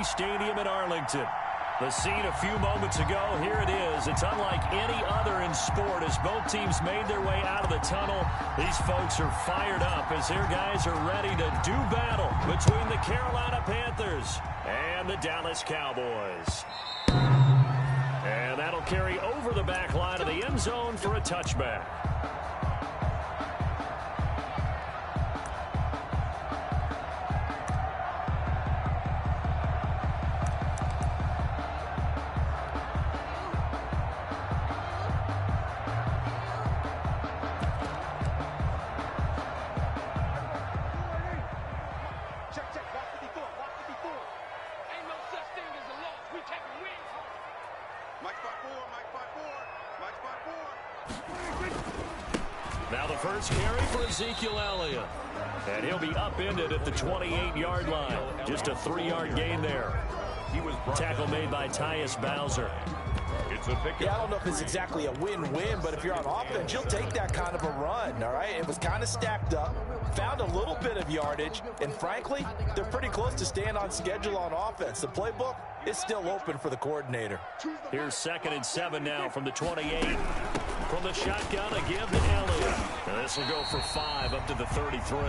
Stadium in Arlington. The scene a few moments ago, here it is. It's unlike any other in sport as both teams made their way out of the tunnel. These folks are fired up as their guys are ready to do battle between the Carolina Panthers and the Dallas Cowboys. And that'll carry over the back line of the end zone for a touchback. Now the first carry for Ezekiel Elliott. And he'll be upended at the 28-yard line. Just a 3-yard gain there. Tackle made by Tyus Bowser. Yeah, I don't know if it's exactly a win-win, but if you're on offense, you'll take that kind of a run, all right? It was kind of stacked up, found a little bit of yardage, and frankly, they're pretty close to staying on schedule on offense. The playbook is still open for the coordinator. Here's 2nd and 7 now from the 28. From the shotgun, a give to Elliott. And this will go for 5 up to the 33.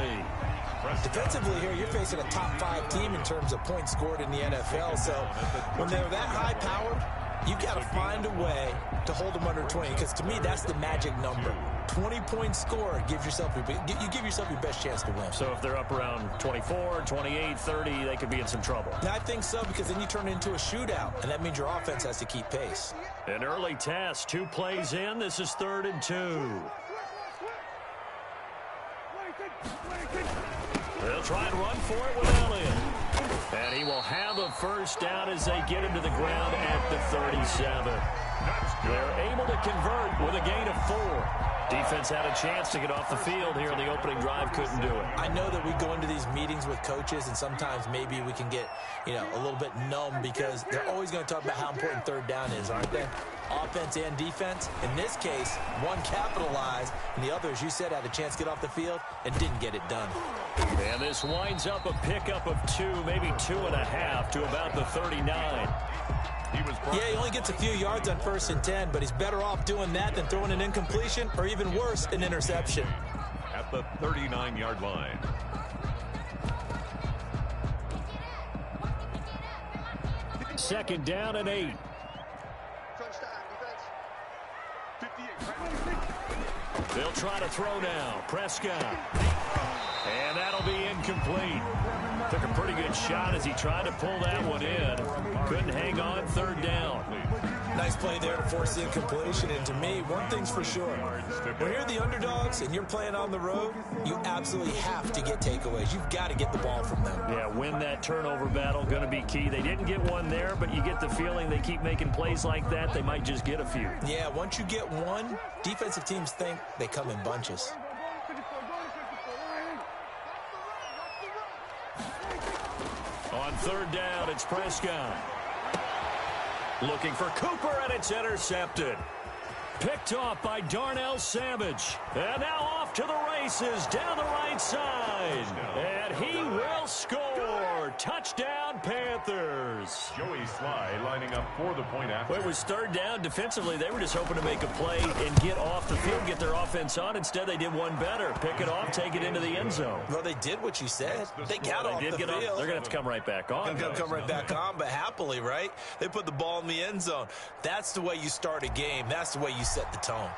Defensively here, you're facing a top-5 team in terms of points scored in the NFL, so when they're that high-powered, you've got to find a way to hold them under 20, because to me, that's the magic number. 20-point score gives yourself you give yourself your best chance to win. So if they're up around 24, 28, 30, they could be in some trouble. I think so, because then you turn it into a shootout, and that means your offense has to keep pace. An early test, 2 plays in. This is 3rd and 2. They'll try and run for it with Elliott. And he will have a first down as they get him to the ground at the 37. They're able to convert with a gain of 4. Defense had a chance to get off the field here in the opening drive, couldn't do it. I know that we go into these meetings with coaches, and sometimes maybe we can get, a little bit numb because they're always going to talk about how important 3rd down is, aren't they? Offense and defense. In this case, one capitalized, and the other, as you said, had a chance to get off the field and didn't get it done. And this winds up a pickup of 2, maybe 2.5 to about the 39. Yeah, he only gets a few yards on 1st and 10, but he's better off doing that than throwing an incompletion or even worse, an interception. At the 39-yard line. Second down and 8. They'll try to throw now. Prescott. And that'll be incomplete. Took a pretty good shot as he tried to pull that one in. Couldn't hang on 3rd down. Nice play there to force the incompletion. And to me, one thing's for sure. When you're the underdogs and you're playing on the road, you absolutely have to get takeaways. You've got to get the ball from them. Yeah, win that turnover battle, going to be key. They didn't get one there, but you get the feeling they keep making plays like that, they might just get a few. Yeah, once you get one, defensive teams think they come in bunches. On 3rd down, it's Prescott. Looking for Cooper, and it's intercepted. Picked off by Darnell Savage. And now off to the races down the right side. And he will score. Touchdown, Panthers. Joey Sly lining up for the point after. Well, it was 3rd down. Defensively, they were just hoping to make a play and get off the field, get their offense on. Instead, they did one better. Pick it off, take it into the end zone. Well, they did what you said. They got off the field. They're going to have to come right back on. They're going to come right back on, but happily, right? They put the ball in the end zone. That's the way you start a game. That's the way you set the tone.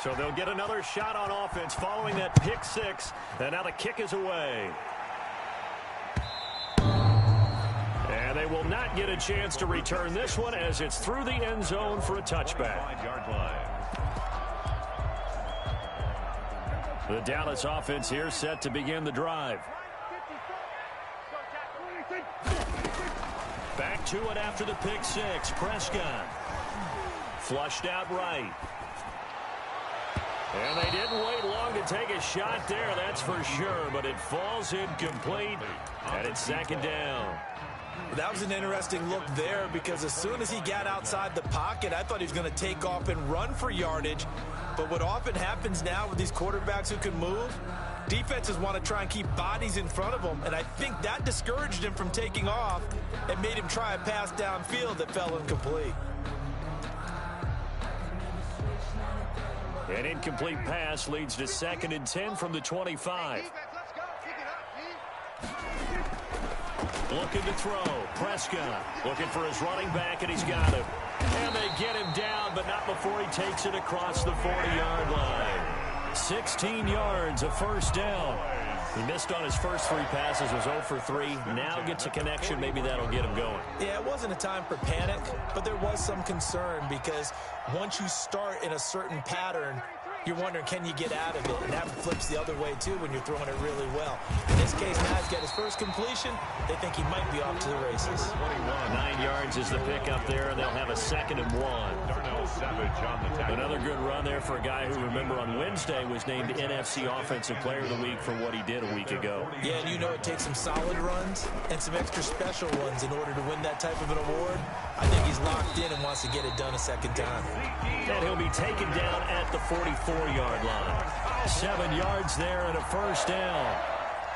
So they'll get another shot on offense following that pick 6. And now the kick is away. And they will not get a chance to return this one as it's through the end zone for a touchback. 5-yard line. The Dallas offense here set to begin the drive. Back to it after the pick 6. Prescott. Flushed out right. And they didn't wait long to take a shot there, that's for sure. But it falls incomplete, and it's 2nd down. That was an interesting look there because as soon as he got outside the pocket, I thought he was going to take off and run for yardage. But what often happens now with these quarterbacks who can move, Defenses want to try and keep bodies in front of them, and I think that discouraged him from taking off and made him try a pass downfield that fell incomplete. An incomplete pass leads to 2nd and 10 from the 25. Looking to throw. Prescott looking for his running back, and he's got him. And they get him down, but not before he takes it across the 40-yard line. 16 yards, a first down. He missed on his first 3 passes, was 0 for 3. Now gets a connection. Maybe that'll get him going. Yeah, it wasn't a time for panic, but there was some concern because once you start in a certain pattern, you're wondering, can you get out of it? And that flips the other way, too, when you're throwing it really well. In this case, now he's got his first completion. They think he might be off to the races. 9 yards is the pickup there, and they'll have a 2nd and 1. Another good run there for a guy who, remember, on Wednesday was named NFC Offensive Player of the Week for what he did a week ago. Yeah, and you know it takes some solid runs and some extra special ones in order to win that type of an award. I think he's locked in and wants to get it done a second time. And he'll be taken down at the 44-yard line. 7 yards there and a first down.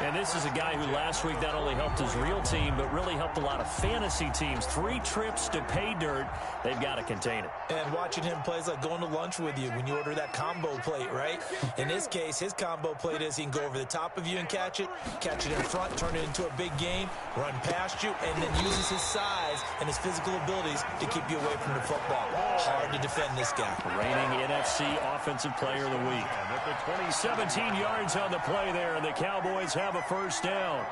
And this is a guy who last week not only helped his real team, but really helped a lot of fantasy teams. 3 trips to pay dirt. They've got to contain it. And watching him play is like going to lunch with you when you order that combo plate, right? In this case, his combo plate is he can go over the top of you and catch it in front, turn it into a big gain, run past you, and then uses his size and his physical abilities to keep you away from the football. Hard to defend this guy. Reigning NFC Offensive Player of the Week. 17 yards on the play there, and the Cowboys have a first down.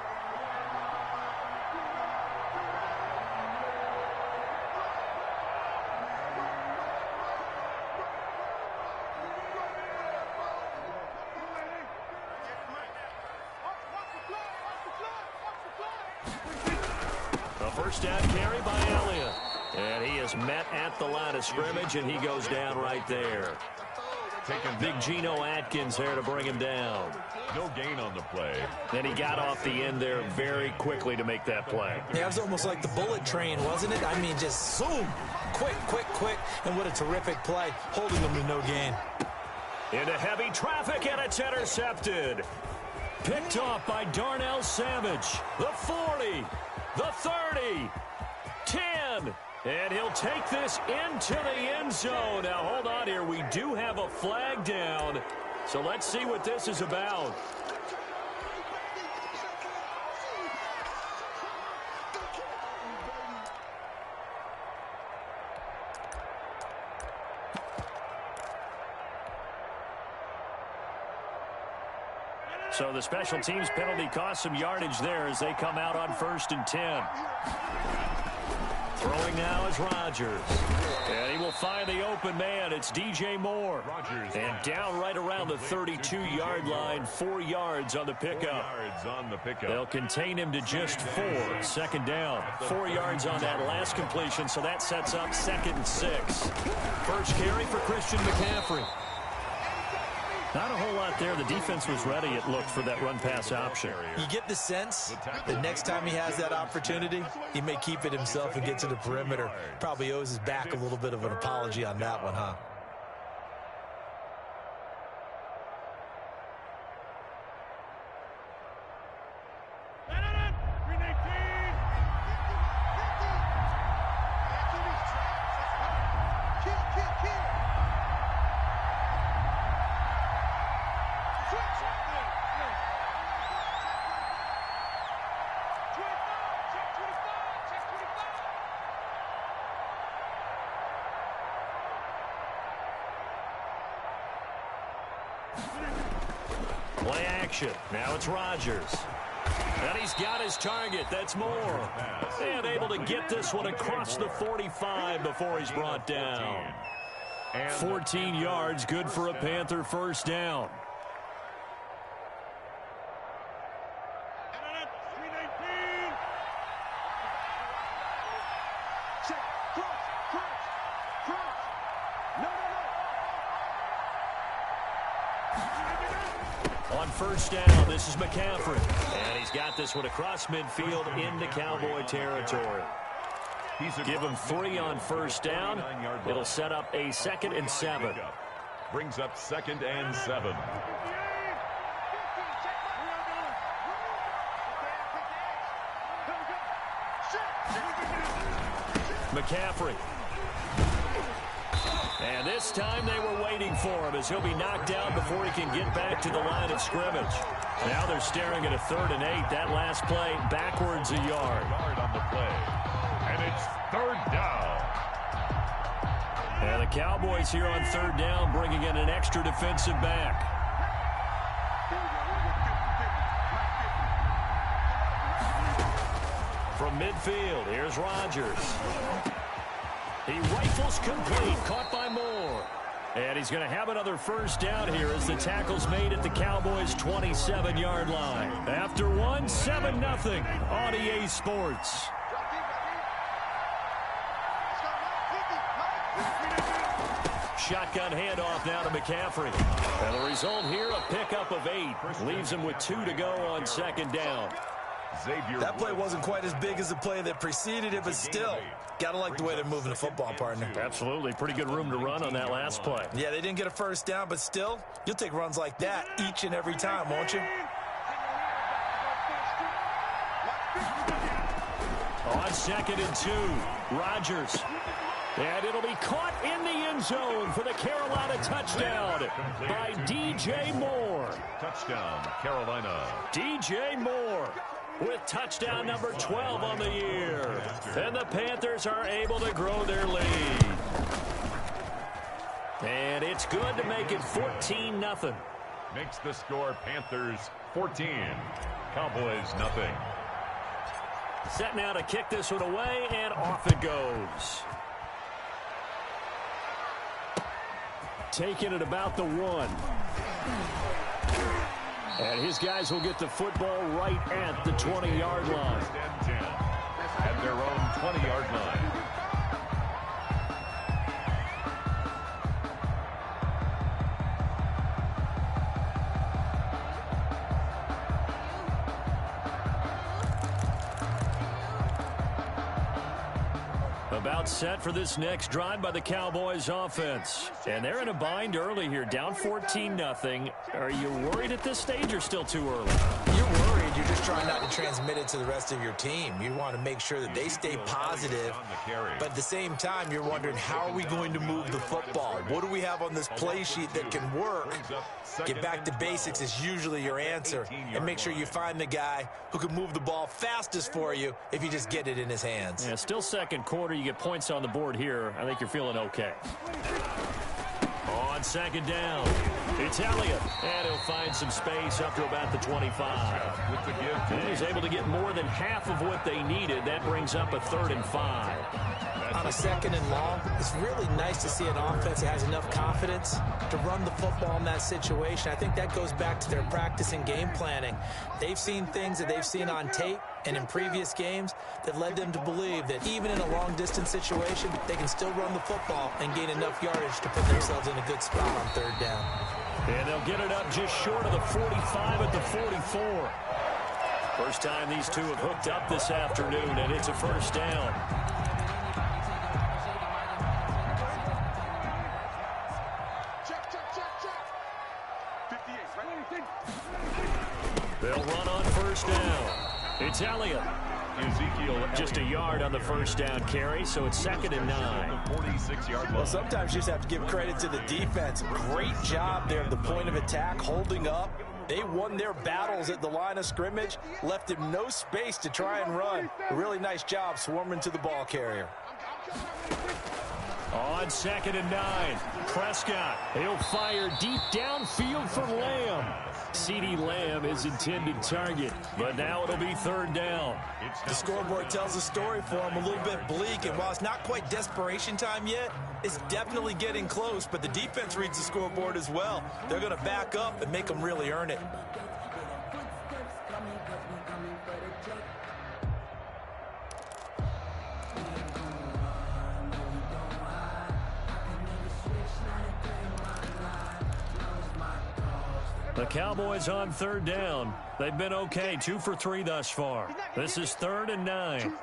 A first down carry by Elliott. And he is met at the line of scrimmage, and he goes down right there. Big Geno Atkins there to bring him down. No gain on the play. And he got off the end there very quickly to make that play. Yeah, it was almost like the bullet train, wasn't it? I mean, just zoom. Quick, quick, quick. And what a terrific play, holding him to no gain. Into heavy traffic, and it's intercepted. Picked off by Darnell Savage. The 40, the 30, 10. And he'll take this into the end zone. Now, hold on here. We do have a flag down. So let's see what this is about. So the special teams penalty cost some yardage there as they come out on 1st and 10. Throwing now is Rodgers. And he will find the open man. It's DJ Moore. And down right around the 32-yard line. 4 yards on the pickup. They'll contain him to just 4. 2nd down. 4 yards on that last completion, so that sets up 2nd and 6. First carry for Christian McCaffrey. Not a whole lot there. The defense was ready, it looked, for that run-pass option. You get the sense that next time he has that opportunity, he may keep it himself and get to the perimeter. Probably owes his back a little bit of an apology on that one, huh? Play action. Now it's Rodgers. And he's got his target. That's Moore. And able to get this one across the 45 before he's brought down. 14 yards, good for a Panther first down. On first down, this is McCaffrey. And he's got this one across midfield into Cowboy territory. Give him 3 on first down. It'll set up a 2nd and 7. Brings up 2nd and 7. McCaffrey. And this time they were waiting for him as he'll be knocked down before he can get back to the line of scrimmage. Now they're staring at a 3rd and 8. That last play backwards a yard. On the play. And it's 3rd down. And the Cowboys here on 3rd down bringing in an extra defensive back. From midfield, here's Rodgers. He rifles complete, caught by Moore. And he's going to have another 1st down here as the tackle's made at the Cowboys' 27-yard line. After one, 7-0 on EA Sports. Shotgun handoff now to McCaffrey. And the result here, a pickup of 8. Leaves him with 2 to go on 2nd down. That play wasn't quite as big as the play that preceded it, but still, got to like the way they're moving the football, partner. Absolutely. Pretty good room to run on that last play. Yeah, they didn't get a 1st down, but still, you'll take runs like that each and every time, won't you? On 2nd and 2, Rodgers. And it'll be caught in the end zone for the Carolina touchdown by DJ Moore. Touchdown, Carolina. DJ Moore with touchdown number 12 on the year. And the Panthers are able to grow their lead. And it's good to make it 14-0. Makes the score Panthers 14. Cowboys nothing. Set now to kick this one away, and off it goes. Taking it about the 1. And his guys will get the football right at the 20-yard line. At their own 20-yard line. About set for this next drive by the Cowboys offense. And they're in a bind early here, down 14-0. Are you worried at this stage or still too early? You're worried. You're just trying not to transmit it to the rest of your team. You want to make sure that they stay positive. But at the same time, you're wondering, how are we going to move the football? What do we have on this play sheet that can work? Get back to basics is usually your answer. And make sure you find the guy who can move the ball fastest for you if you just get it in his hands. Yeah, still 2nd quarter. You get points on the board here. I think you're feeling okay. On 2nd down, it's Elliott. And he'll find some space up to about the 25. And he's able to get more than half of what they needed. That brings up a 3rd and 5. On a 2nd and long, it's really nice to see an offense that has enough confidence to run the football in that situation. I think that goes back to their practice and game planning. They've seen things that they've seen on tape and in previous games that led them to believe that even in a long-distance situation, they can still run the football and gain enough yardage to put themselves in a good spot on 3rd down. And they'll get it up just short of the 45 at the 44. First time these two have hooked up this afternoon, and it's a 1st down. They'll run on 1st down. It's Elliott. Ezekiel just a yard on the 1st down carry, so it's 2nd and 9. Well, sometimes you just have to give credit to the defense. Great job there at the point of attack, holding up. They won their battles at the line of scrimmage, left him no space to try and run. A really nice job swarming to the ball carrier. On 2nd and 9, Prescott. He'll fire deep downfield for Lamb. CeeDee Lamb, his intended target. But now it'll be 3rd down. The scoreboard tells a story for him, a little bit bleak. And while it's not quite desperation time yet, it's definitely getting close. But the defense reads the scoreboard as well. They're going to back up and make them really earn it. The Cowboys on 3rd down. They've been okay, 2 for 3 thus far. This is 3rd and 9.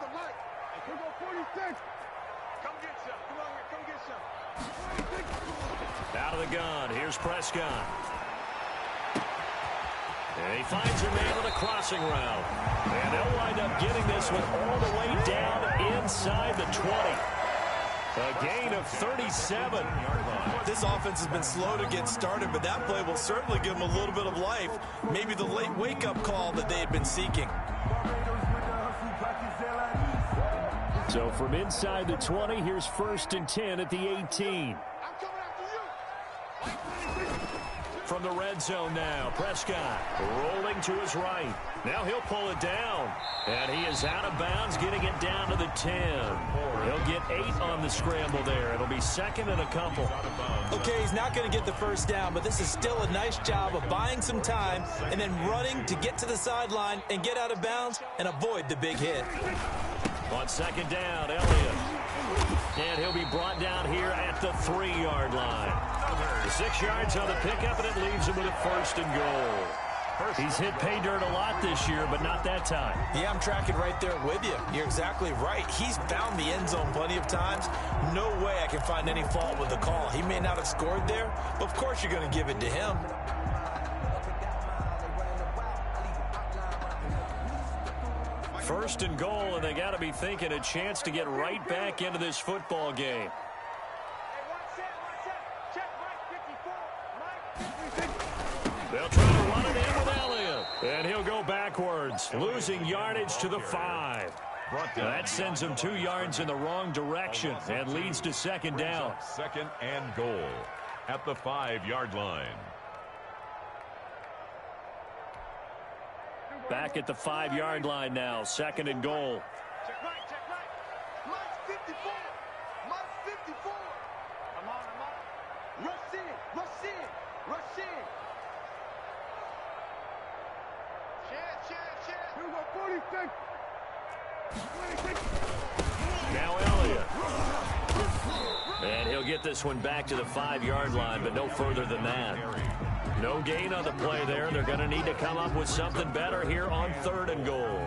Out of the gun, here's Prescott. And he finds her man with a crossing route. And they'll wind up getting this one all the way down inside the 20. A gain of 37. This offense has been slow to get started, but that play will certainly give them a little bit of life. Maybe the late wake-up call that they had been seeking. So from inside the 20, here's 1st and 10 at the 18. From the red zone now, Prescott rolling to his right. Now he'll pull it down. And he is out of bounds, getting it down to the 10. He'll get 8 on the scramble there. It'll be 2nd and a couple. Okay, he's not going to get the first down, but this is still a nice job of buying some time and then running to get to the sideline and get out of bounds and avoid the big hit. On 2nd down, Elliott. And he'll be brought down here at the 3-yard line. 6 yards on the pickup, and it leaves him with a 1st and goal. He's hit pay dirt a lot this year, but not that time. Yeah, I'm tracking right there with you. You're exactly right. He's found the end zone plenty of times. No way I can find any fault with the call. He may not have scored there, but of course you're going to give it to him. First and goal, and they got to be thinking a chance to get right back into this football game. They'll try to run it in with Elliott. And he'll go backwards, losing yardage to the 5. That sends him 2 yards in the wrong direction and leads to 2nd down. 2nd and goal at the 5-yard line. Back at the 5-yard line now, 2nd and goal. Check right. Mike 54. Mike 54. I'm on. Rush in. Share. Here we go, 46. Now Elliott. And he'll get this one back to the 5-yard line, but no further than that. No gain on the play there. They're going to need to come up with something better here on 3rd and goal.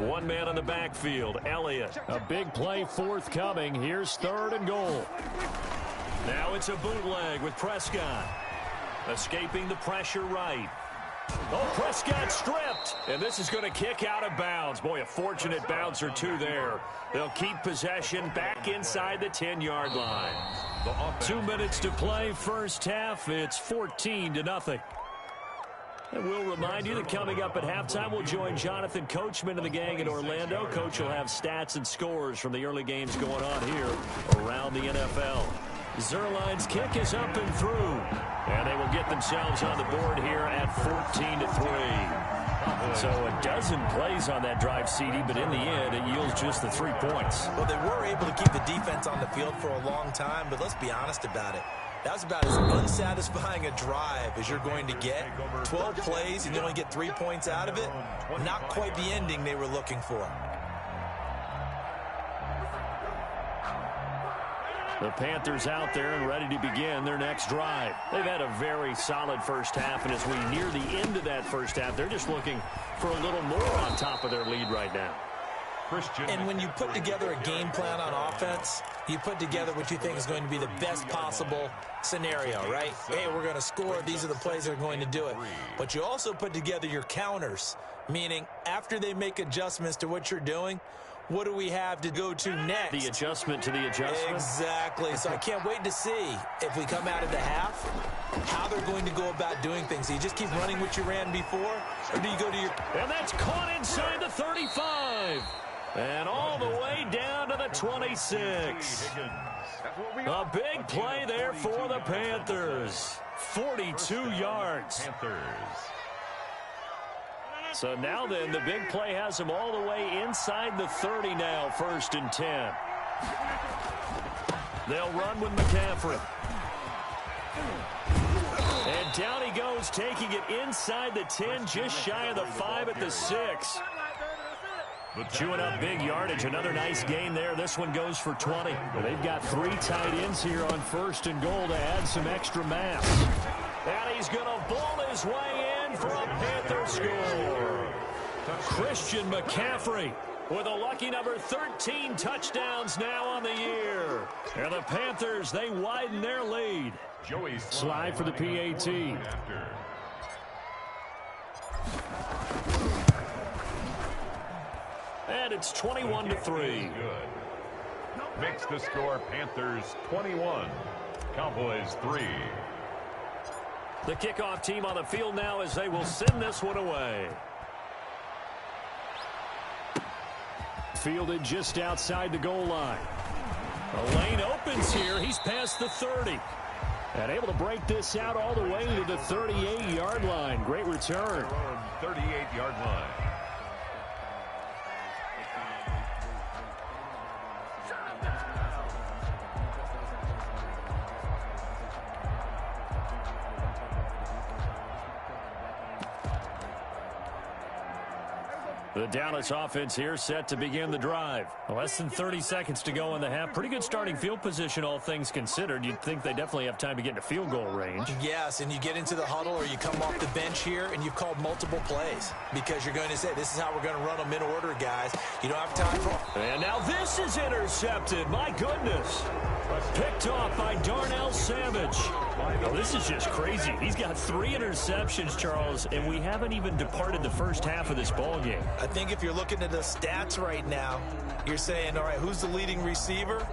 One man in the backfield, Elliott. A big play forthcoming. Here's 3rd and goal. Now it's a bootleg with Prescott. Escaping the pressure right. Oh, Prescott stripped. And this is going to kick out of bounds. Boy, a fortunate bounce or 2 there. They'll keep possession back inside the 10-yard line. 2 minutes to play, first half. It's 14-0. And we'll remind you that coming up at halftime, we'll join Jonathan Coachman and the gang in Orlando. Coach will have stats and scores from the early games going on here around the NFL. Zerline's kick is up and through. And they will get themselves on the board here at 14-3. So a dozen plays on that drive, CD, but in the end, it yields just the 3 points. Well, they were able to keep the defense on the field for a long time, but let's be honest about it. That was about as unsatisfying a drive as you're going to get. 12 plays and you only get 3 points out of it. Not quite the ending they were looking for. The Panthers out there and ready to begin their next drive. They've had a very solid first half, and as we near the end of that first half, they're just looking for a little more on top of their lead right now. And when you put together a game plan on offense, you put together what you think is going to be the best possible scenario, right? Hey, we're going to score. These are the plays that are going to do it. But you also put together your counters, meaning after they make adjustments to what you're doing, what do we have to go to next? The adjustment to the adjustment? Exactly. So I can't wait to see if we come out of the half, how they're going to go about doing things. Do you just keep running what you ran before, or do you go to your... And that's caught inside the 35. And all the way down to the 26. A big play there for the Panthers. 42 yards. So now then, the big play has them all the way inside the 30 now, 1st and 10. They'll run with McCaffrey. And down he goes, taking it inside the 10, just shy of the 5 at the 6. Chewing up big yardage. Another nice gain there. This one goes for 20. They've got 3 tight ends here on 1st and goal to add some extra mass. And he's going to bowl his way in for a Panther score. Christian McCaffrey with a lucky number 13 touchdowns now on the year. And the Panthers, they widen their lead. Joey Slide for the PAT. And it's 21-3. Makes the score Panthers 21, Cowboys 3. The kickoff team on the field now as they will send this one away. Fielded just outside the goal line. The lane opens here. He's past the 30. And able to break this out all the way to the 38-yard line. Great return. 38-yard line. The Dallas offense here set to begin the drive. Less than 30 seconds to go in the half. Pretty good starting field position, all things considered. You'd think they definitely have time to get into field goal range. Yes, and you get into the huddle or you come off the bench here and you've called multiple plays because you're going to say, this is how we're going to run them in order, guys. You don't have time for... And now this is intercepted. My goodness. Picked off by Darnell Savage. Oh, this is just crazy. He's got 3 interceptions, Charles, and we haven't even departed the first half of this ball game. I think if you're looking at the stats right now, you're saying, all right, who's the leading receiver?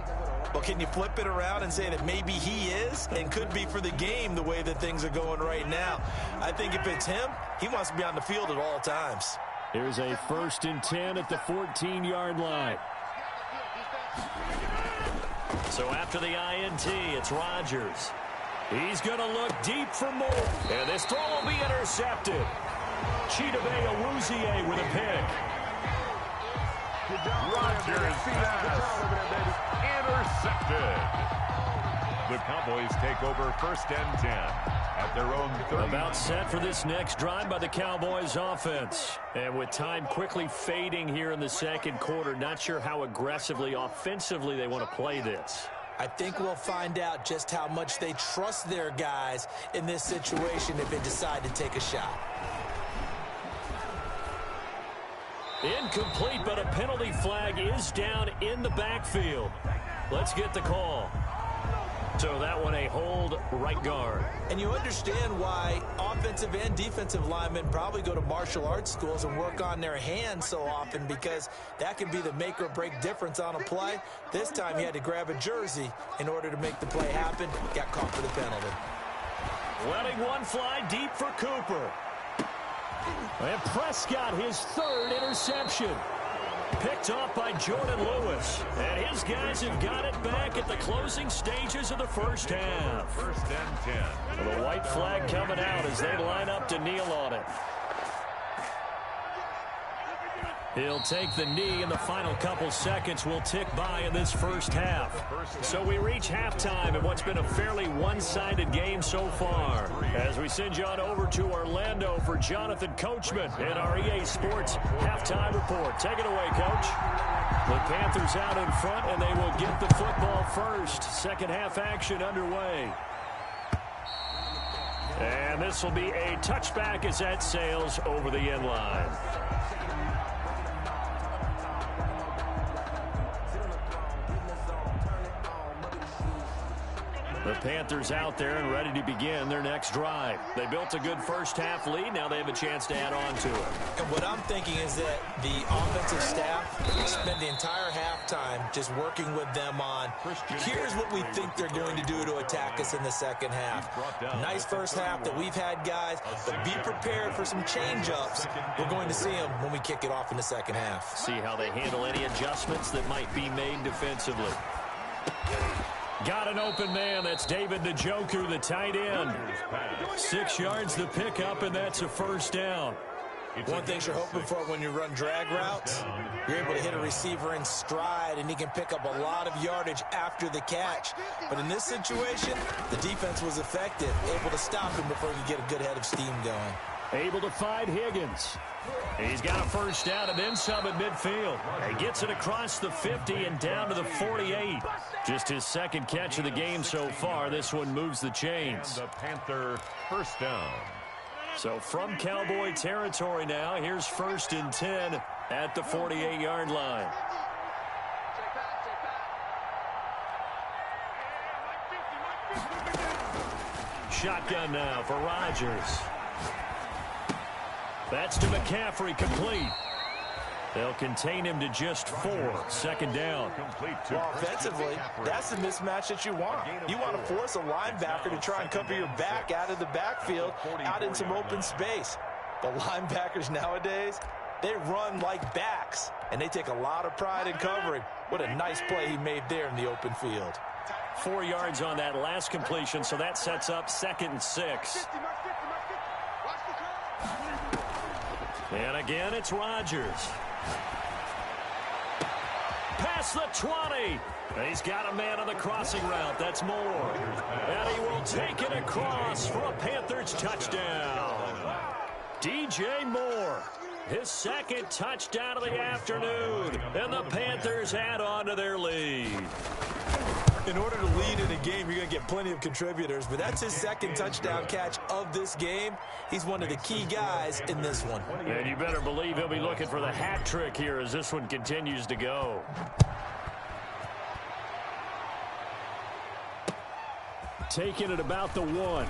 Well, can you flip it around and say that maybe he is and could be for the game the way that things are going right now? I think if it's him, he wants to be on the field at all times. Here's a 1st and 10 at the 14-yard line. So after the INT, it's Rodgers. He's going to look deep for more. And this throw will be intercepted. Chidobe Awuzie with a pick. Rodgers intercepted. The Cowboys take over 1st and 10 at their own 30. About set for this next drive by the Cowboys offense. And with time quickly fading here in the second quarter, not sure how aggressively, offensively they want to play this. I think we'll find out just how much they trust their guys in this situation if they decide to take a shot. Incomplete, but a penalty flag is down in the backfield. Let's get the call. So that one a hold right guard. And you understand why offensive and defensive linemen probably go to martial arts schools and work on their hands so often, because that can be the make or break difference on a play. This time he had to grab a jersey in order to make the play happen. Got caught for the penalty. Letting one fly deep for Cooper. And Prescott, his 3rd interception. Picked off by Jordan Lewis. And his guys have got it back at the closing stages of the first half. 1st and 10. So the white flag coming out as they line up to kneel on it. He'll take the knee, and the final couple seconds will tick by in this first half. So we reach halftime in what's been a fairly one-sided game so far. As we send you on over to Orlando for Jonathan Coachman in our EA Sports Halftime Report. Take it away, Coach. The Panthers out in front, and they will get the football first. Second half action underway. And this will be a touchback as that sails over the end line. The Panthers out there and ready to begin their next drive. They built a good first half lead. Now they have a chance to add on to it. And what I'm thinking is that the offensive staff spent the entire halftime just working with them on, here's what we think they're going to do to attack us in the second half. Nice first half that we've had, guys, but be prepared for some change-ups. We're going to see them when we kick it off in the second half. See how they handle any adjustments that might be made defensively. Got an open man. That's David Njoku, the tight end. 6 yards the pickup, and that's a first down. One thing you're hoping for when you run drag routes, you're able to hit a receiver in stride, and he can pick up a lot of yardage after the catch. But in this situation, the defense was effective, able to stop him before he could get a good head of steam going. Able to find Higgins. He's got a first down and then some at midfield. He gets it across the 50 and down to the 48. Just his 2nd catch of the game so far. This one moves the chains. And the Panther first down. So from Cowboy territory now, here's 1st and 10 at the 48-yard line. Shotgun now for Rodgers. That's to McCaffrey, complete. They'll contain him to just 4. 2nd down. Well, offensively, that's the mismatch that you want. You want to force a linebacker to try and cover your back out of the backfield, out in some open space. The linebackers nowadays, they run like backs, and they take a lot of pride in covering. What a nice play he made there in the open field. 4 yards on that last completion, so that sets up 2nd and 6. And again, it's Rodgers. Past the 20. He's got a man on the crossing route. That's Moore. And he will take it across for a Panthers touchdown. DJ Moore, his 2nd touchdown of the afternoon. And the Panthers add on to their lead. In order to lead in a game, you're going to get plenty of contributors, but that's his 2nd touchdown catch of this game. He's one of the key guys in this one. And you better believe he'll be looking for the hat trick here as this one continues to go. Taking it about the 1.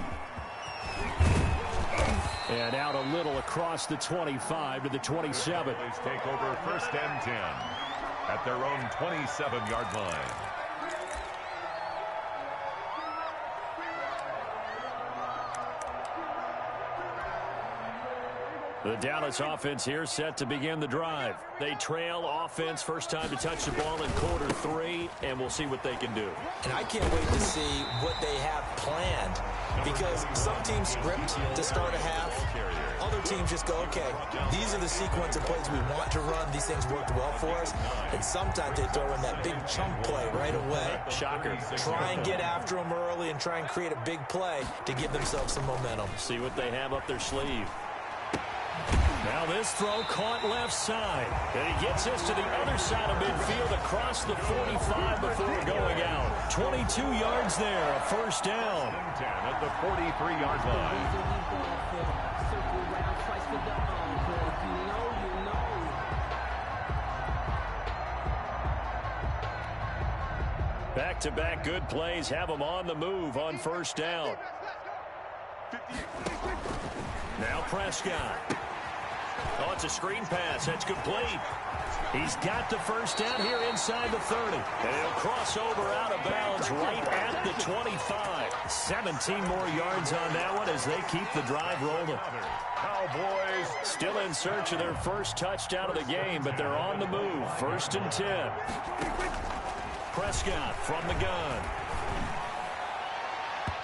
And out a little across the 25 to the 27. Take over 1st and 10 at their own 27-yard line. The Dallas offense here set to begin the drive. They trail offense, first time to touch the ball in quarter 3, and we'll see what they can do. And I can't wait to see what they have planned, because some teams script to start a half. Other teams just go, okay, these are the sequence of plays we want to run. These things worked well for us. And sometimes they throw in that big chunk play right away. Shocker. Try and get after them early and try and create a big play to give themselves some momentum. See what they have up their sleeve. Now this throw caught left side. And he gets this to the other side of midfield across the 45 before going out. 22 yards there, a 1st down. 10 at the 43-yard line. Back-to-back good plays have them on the move on 1st down. Now Prescott. Oh, it's a screen pass. That's complete. He's got the 1st down here inside the 30. And he'll cross over out of bounds right at the 25. 17 more yards on that one as they keep the drive rolling. Cowboys still in search of their 1st touchdown of the game, but they're on the move. 1st and 10. Prescott from the gun.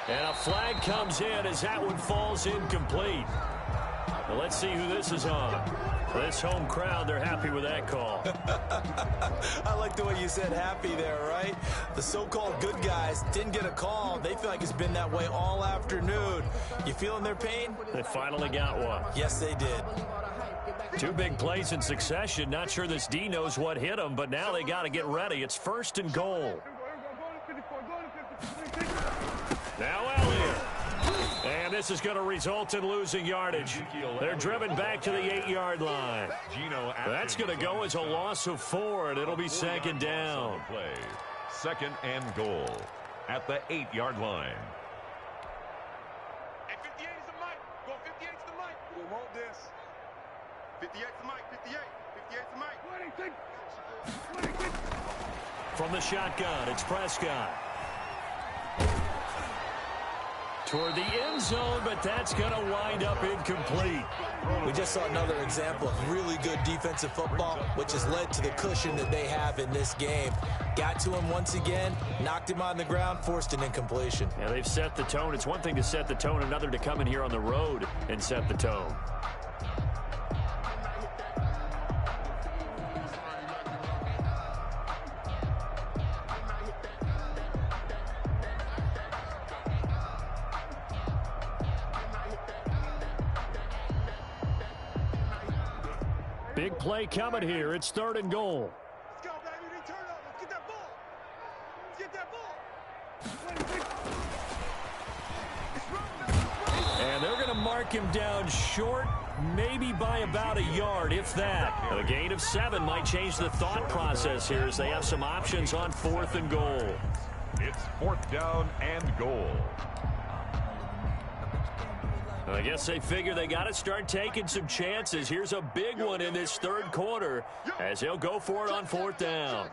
And a flag comes in as that one falls incomplete. Well, let's see who this is on. This home crowd, they're happy with that call. I like the way you said happy there, right? The so-called good guys didn't get a call. They feel like it's been that way all afternoon. You feeling their pain? They finally got one. Yes, they did. 2 big plays in succession. Not sure this D knows what hit them, but now they got to get ready. It's 1st and goal. Now Elliott. And this is going to result in losing yardage. They're driven back to the 8-yard line. That's going to go as a loss of 4, and it'll be 2nd down. 2nd and goal at the 8-yard line. Hey, 58 is the mic. Go 58 to the mic. We want this. 58 to the mic. 58. 58 to the mic. From the shotgun, it's Prescott. Toward the end zone, but that's going to wind up incomplete. We just saw another example of really good defensive football, which has led to the cushion that they have in this game. Got to him once again, knocked him on the ground, forced an incompletion. Yeah, they've set the tone. It's one thing to set the tone, another to come in here on the road and set the tone. Big play coming here. It's 3rd and goal. Let's go, baby. They turn up. Let's get that ball. Let's get that ball. And they're going to mark mark him down short, maybe by about a yard, if that. A gain of 7 might change the thought process here as they have some options on 4th and goal. It's 4th down and goal. I guess they figure they got to start taking some chances. Here's a big one in this 3rd quarter as they'll go for it on 4th down.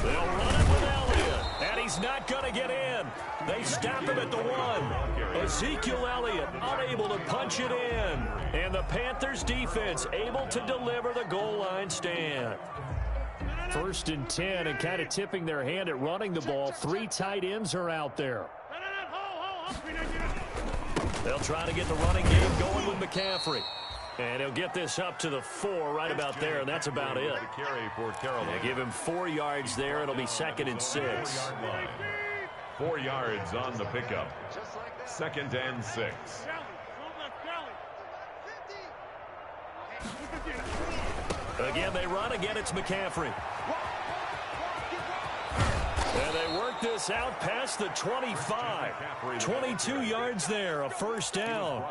They'll run it with Elliott, and he's not going to get in. They stop him at the 1. Ezekiel Elliott unable to punch it in, and the Panthers defense able to deliver the goal line stand. 1st and 10, and kind of tipping their hand at running the ball. 3 tight ends are out there. They'll try to get the running game going with McCaffrey. And he'll get this up to the 4 right about there, and that's about it. They give him 4 yards there. It'll be 2nd and 6. 4 yards on the pickup. 2nd and 6. Again, they run. Again, it's McCaffrey. And they work this out past the 25. 22 yards there, a 1st down.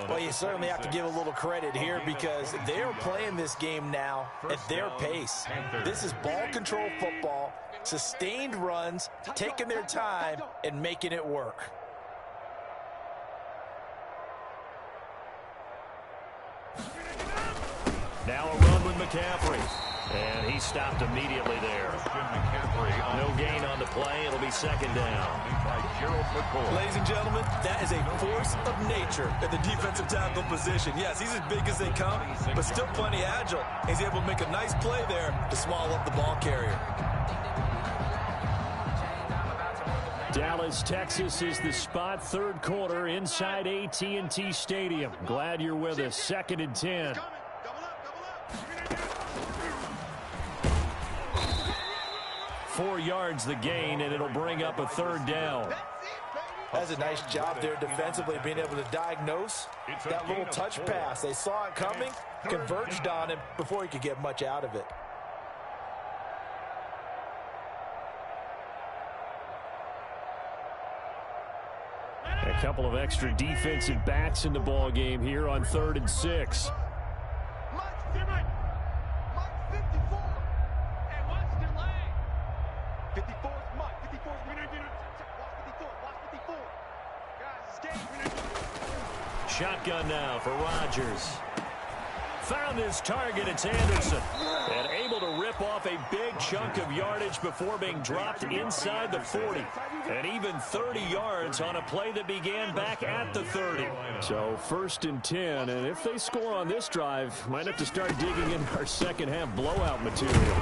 Well, you certainly have to give a little credit here because they're playing this game now at their pace. This is ball control football, sustained runs, taking their time, and making it work. Now a run with McCaffrey. And he stopped immediately there. No gain on the play. It'll be 2nd down. Ladies and gentlemen, that is a force of nature at the defensive tackle position. Yes, he's as big as they come, but still plenty agile. He's able to make a nice play there to swallow up the ball carrier. Dallas, Texas is the spot. 3rd quarter inside AT&T Stadium. Glad you're with us. 2nd and 10. Four yards the gain, and it'll bring up a 3rd down. That's a nice job there defensively, being able to diagnose that little touch pass. They saw it coming, converged on him before he could get much out of it. A couple of extra defensive backs in the ball game here on 3rd and 6. Shotgun now for Rodgers. Found his target. It's Anderson. And able to rip off a big chunk of yardage before being dropped inside the 40. And even 30 yards on a play that began back at the 30. So 1st and 10. And if they score on this drive, might have to start digging in our 2nd half blowout material.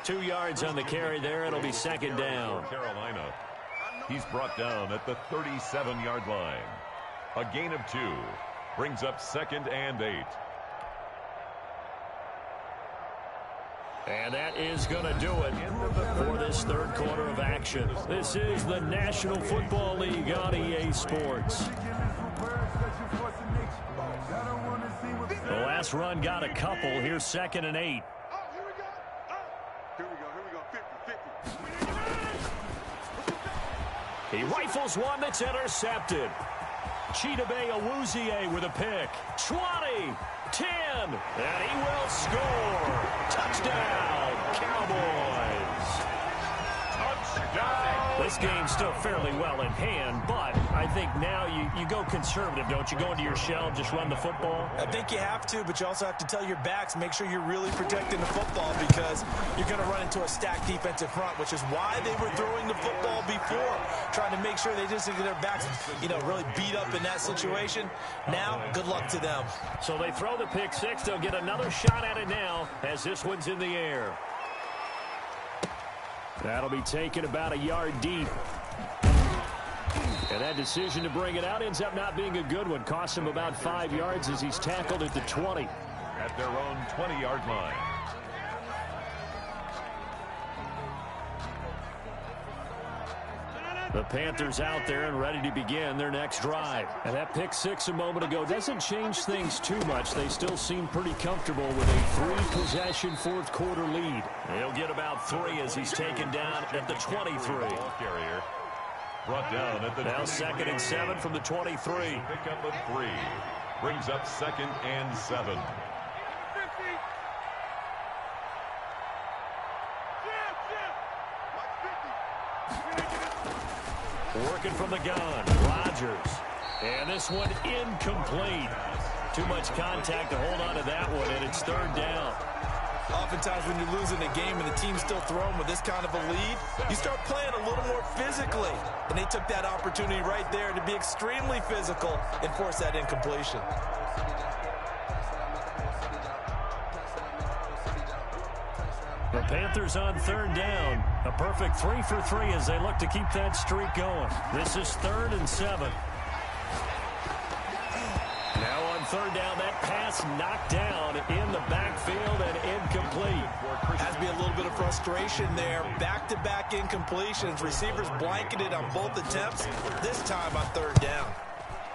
2 yards on the carry there. It'll be 2nd down. Carolina. He's brought down at the 37-yard line. A gain of 2 brings up 2nd and 8. And that is going to do it for this 3rd quarter of action. This is the National Football League on EA Sports. The last run got a couple. Here's 2nd and 8. He rifles one that's intercepted. Chidobe Awuzie with a pick. 20, 10, and he will score. Touchdown, Cowboys. Touchdown. This game's still fairly well in hand, but I think now you go conservative, don't you? Go into your shell and just run the football? I think you have to, but you also have to tell your backs, make sure you're really protecting the football because you're going to run into a stacked defensive front, which is why they were throwing the football before, trying to make sure they just get their backs, really beat up in that situation. Now, good luck to them. So they throw the pick 6. They'll get another shot at it now as this one's in the air. That'll be taken about a yard deep. And that decision to bring it out ends up not being a good one. Costs him about 5 yards as he's tackled at the 20. At their own 20-yard line. The Panthers out there and ready to begin their next drive. And that pick six a moment ago doesn't change things too much. They still seem pretty comfortable with a three-possession fourth-quarter lead. He'll get about 3 as he's taken down at the 23. Carrier brought down at the now 2nd and 7 from the 23. Pick up of 3. Brings up 2nd and 7. Working from the gun, Rodgers. And this one incomplete. Too much contact to hold on to that one, and it's 3rd down. Oftentimes when you're losing a game and the team's still throwing with this kind of a lead, you start playing a little more physically. And they took that opportunity right there to be extremely physical and force that incompletion. The Panthers on 3rd down. A perfect 3 for 3 as they look to keep that streak going. This is 3rd and 7. Now on 3rd down, that pass knocked down in the backfield and incomplete. Has to be a little bit of frustration there. Back-to-back incompletions. Receivers blanketed on both attempts, this time on 3rd down.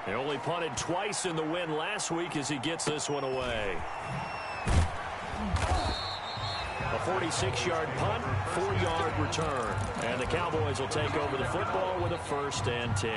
They only punted twice in the win last week as he gets this one away. A 46-yard punt, 4-yard return. And the Cowboys will take over the football with a 1st and 10.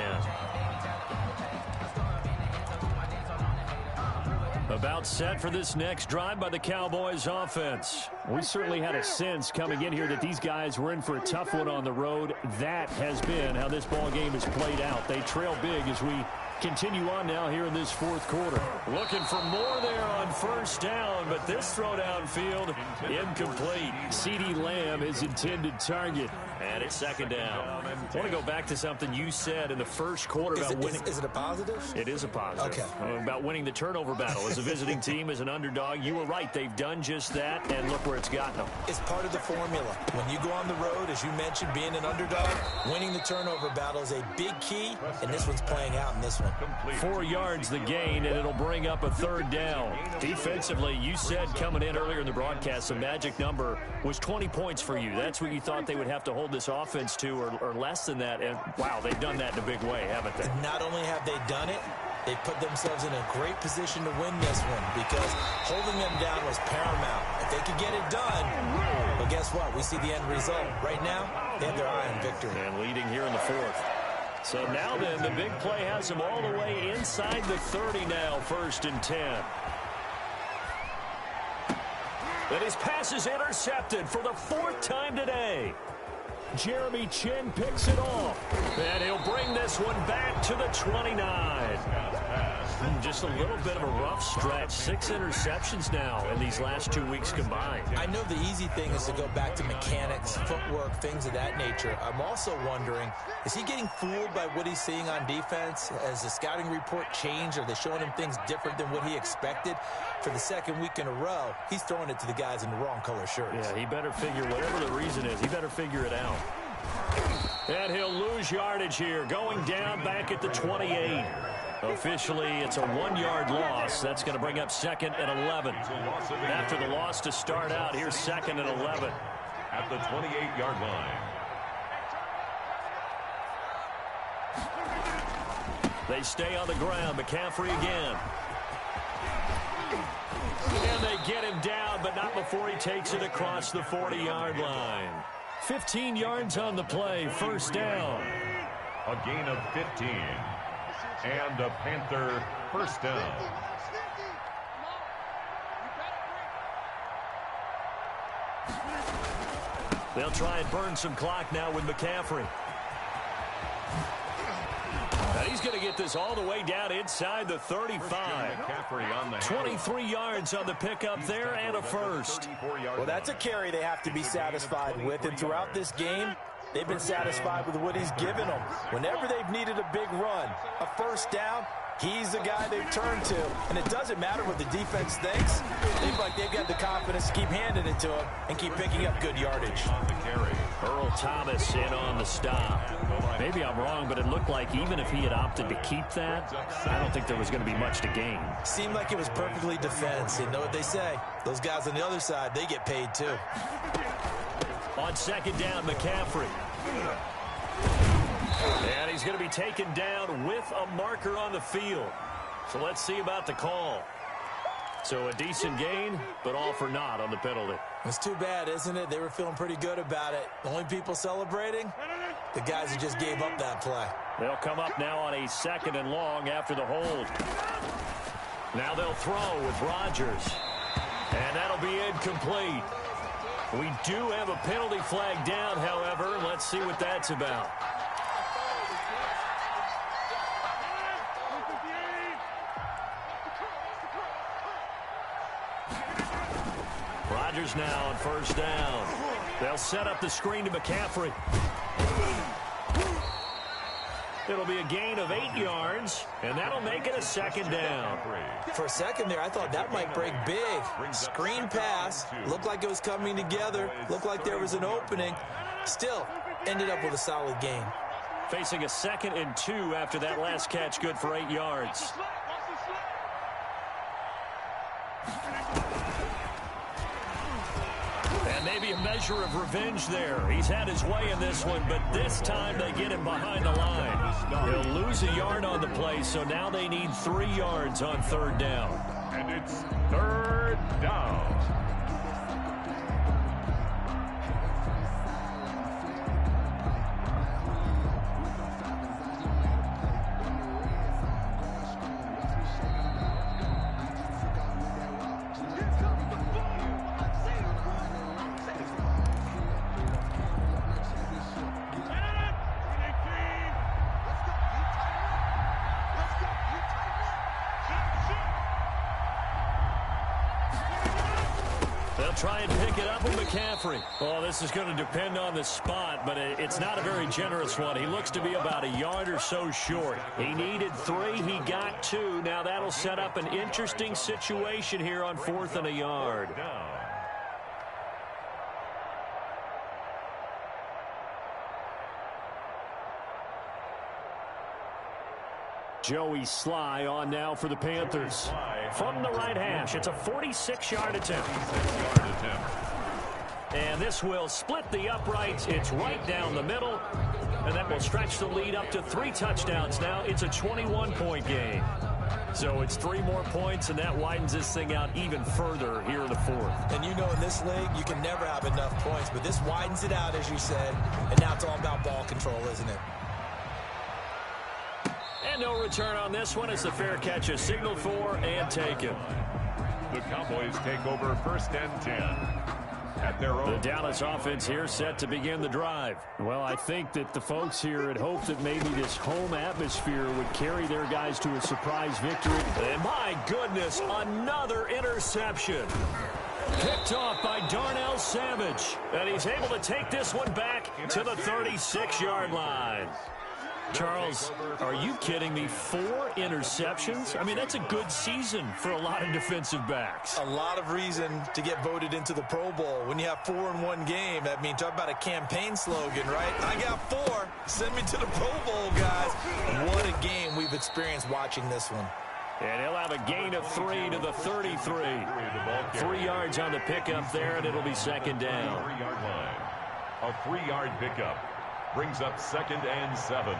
About set for this next drive by the Cowboys offense. We certainly had a sense coming in here that these guys were in for a tough one on the road. That has been how this ball game has played out. They trail big as we continue on now here in this 4th quarter. Looking for more there on 1st down, but this throw downfield incomplete. CeeDee Lamb is intended target, and it's 2nd down. I want to go back to something you said in the 1st quarter about winning. Is it a positive? It is a positive. Okay. About winning the turnover battle as a visiting team, as an underdog. You were right. They've done just that, and look where it's gotten them. It's part of the formula. When you go on the road, as you mentioned, being an underdog, winning the turnover battle is a big key, and this one's playing out in this one. 4 yards the gain, and it'll bring up a 3rd down. Defensively, you said coming in earlier in the broadcast, the magic number was 20 points for you. That's what you thought they would have to hold this offense to, or less than that. And, wow, they've done that in a big way, haven't they? Not only have they done it, they put themselves in a great position to win this one because holding them down was paramount. If they could get it done, well, guess what? We see the end result. Right now, they have their eye on victory. And leading here in the 4th. So now then, the big play has him all the way inside the 30 now, 1st and 10. And his pass is intercepted for the 4th time today. Jeremy Chin picks it off. And he'll bring this one back to the 29. Just a little bit of a rough stretch. 6 interceptions now in these last 2 weeks combined. I know the easy thing is to go back to mechanics, footwork, things of that nature. I'm also wondering, is he getting fooled by what he's seeing on defense? Has the scouting report changed? Are they showing him things different than what he expected? For the 2nd week in a row, he's throwing it to the guys in the wrong color shirts. Yeah, he better figure, whatever the reason is, he better figure it out. And he'll lose yardage here, going down back at the 28. Officially, it's a 1-yard loss. That's going to bring up 2nd and 11. After the loss to start out, here's 2nd and 11. At the 28-yard line. They stay on the ground. McCaffrey again. And they get him down, but not before he takes it across the 40-yard line. 15 yards on the play, 1st down. A gain of 15. And a Panther 1st down. They'll try and burn some clock now with McCaffrey. And he's going to get this all the way down inside the 35. 23 yards on the pickup there and a 1st. Well, that's a carry they have to be satisfied with. And throughout this game, they've been satisfied with what he's given them. Whenever they've needed a big run, a 1st down, he's the guy they've turned to. And it doesn't matter what the defense thinks. They've got the confidence to keep handing it to him and keep picking up good yardage. Earl Thomas in on the stop. Maybe I'm wrong, but it looked like even if he had opted to keep that, I don't think there was going to be much to gain. Seemed like it was perfectly defense. You know what they say. Those guys on the other side, they get paid too. On 2nd down, McCaffrey. he's going to be taken down with a marker on the field. So let's see about the call. So a decent gain, but all for naught on the penalty. It's too bad, isn't it? They were feeling pretty good about it. The only people celebrating, the guys who just gave up that play. They'll come up now on a 2nd and long after the hold. Now they'll throw with Rodgers. And that'll be incomplete. We do have a penalty flag down, however. Let's see what that's about. Rodgers now on 1st down. They'll set up the screen to McCaffrey. It'll be a gain of 8 yards, and that'll make it a 2nd down. For a second there, I thought that might break big. Screen pass. Looked like it was coming together. Looked like there was an opening. Still, ended up with a solid gain. Facing a 2nd and 2 after that last catch, good for 8 yards. And maybe a measure of revenge there. He's had his way in this one, but this time they get him behind the line. He'll lose a yard on the play, so now they need 3 yards on 3rd down. And it's 3rd down. Try and pick it up with McCaffrey. Well, this is going to depend on the spot, but it's not a very generous one. He looks to be about a yard or so short. He needed 3. He got 2. Now that'll set up an interesting situation here on 4th and a yard. Joey Sly on now for the Panthers. From the right hash, it's a 46-yard attempt. And this will split the uprights. It's right down the middle. And that will stretch the lead up to 3 touchdowns now. It's a 21-point game. So it's 3 more points, and that widens this thing out even further here in the 4th. And you know in this league, you can never have enough points. But this widens it out, as you said. And now it's all about ball control, isn't it? And no return on this one as the fair catch is signaled for and taken. The Cowboys take over 1st and 10. At their own. The Dallas offense here set to begin the drive. Well, I think that the folks here had hoped that maybe this home atmosphere would carry their guys to a surprise victory. And my goodness, another interception. Picked off by Darnell Savage. And he's able to take this one back to the 36-yard line. Charles, are you kidding me? 4 interceptions? I mean, that's a good season for a lot of defensive backs. A lot of reason to get voted into the Pro Bowl. When you have 4 in one game, I mean, talk about a campaign slogan, right? I got 4. Send me to the Pro Bowl, guys. What a game we've experienced watching this one. And he'll have a gain of 3 to the 33. 3 yards on the pickup there, and it'll be 2nd down. 3-yard line. A 3-yard pickup brings up 2nd and 7.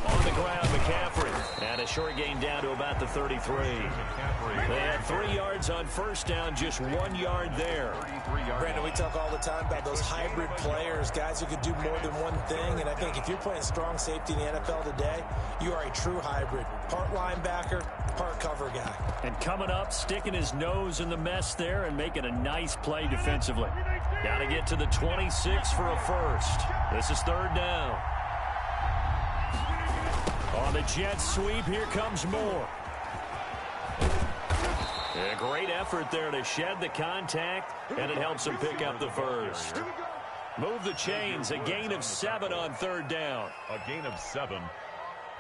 On the ground, McCaffrey. And a short gain down to about the 33. They had 3 yards on 1st down, just 1 yard there. Brandon, we talk all the time about those hybrid players, guys who can do more than one thing. And I think if you're playing strong safety in the NFL today, you are a true hybrid. Part linebacker, part cover guy. And coming up, sticking his nose in the mess there and making a nice play defensively. Got to get to the 26 for a first. This is 3rd down. On the jet sweep, here comes Moore. A great effort there to shed the contact, and it helps him pick up the first. Move the chains, a gain of 7 on 3rd down. A gain of 7.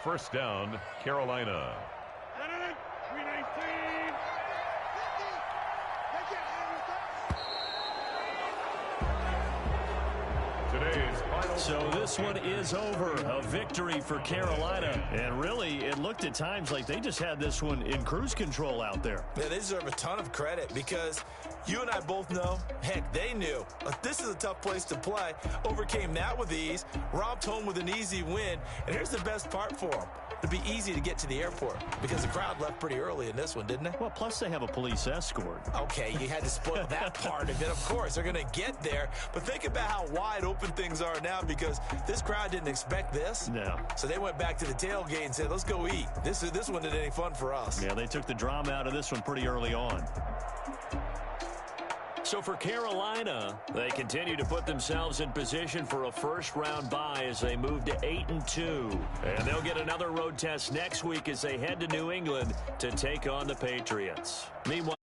1st down, Carolina. Today's So this one is over. A victory for Carolina. And really, it looked at times like they just had this one in cruise control out there. Yeah, they deserve a ton of credit because you and I both know, heck, they knew. This is a tough place to play. Overcame that with ease. Robbed home with an easy win. And here's the best part for them. It'd be easy to get to the airport because the crowd left pretty early in this one, didn't they? Well, plus they have a police escort. Okay, you had to spoil that part of it. Of course, they're going to get there. But think about how wide open things are now because this crowd didn't expect this. No. So they went back to the tailgate and said, let's go eat. This one isn't any fun for us. Yeah, they took the drama out of this one pretty early on. So for Carolina, they continue to put themselves in position for a first-round bye as they move to 8-2. And they'll get another road test next week as they head to New England to take on the Patriots. Meanwhile,